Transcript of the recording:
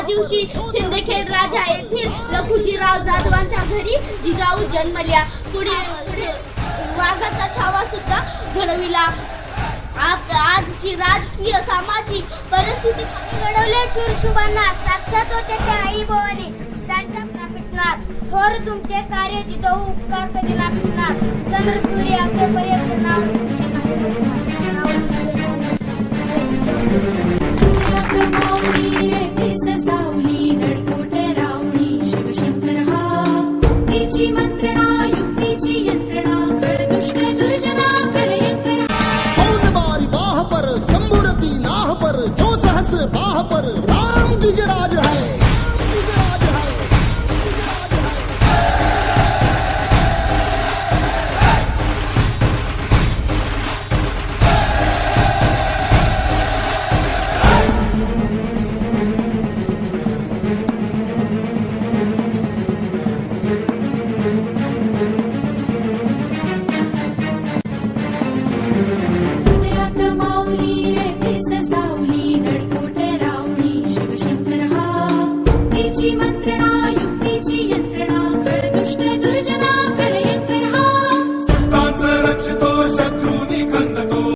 दिवशी सिंदखेड राजा येथील लखुजीराव जाधवांच्या घरी जिजाऊ जन्मल्या. पुढील वाघाचा छावा सुद्धा घडविला. आजची राजकीय सामाजिक परिस्थिती घडवल्या शूरशुभांना साक्षात होते त्या आई भवानी. त्यांच्या प्रापितनाथ थोर तुमचे कार्य जिजाऊ उपकार कधी ना फिरणार. चंद्र सूर्य असे पर्यंत नाव तुमचे शिवशंकर हा मुक्तीची मंत्रणा युक्तीची यंत्रणा दुष्ट दुर्जना प्रलयंकर. बारी बाह पर संबुरती नाह पर जो सहस बाह पर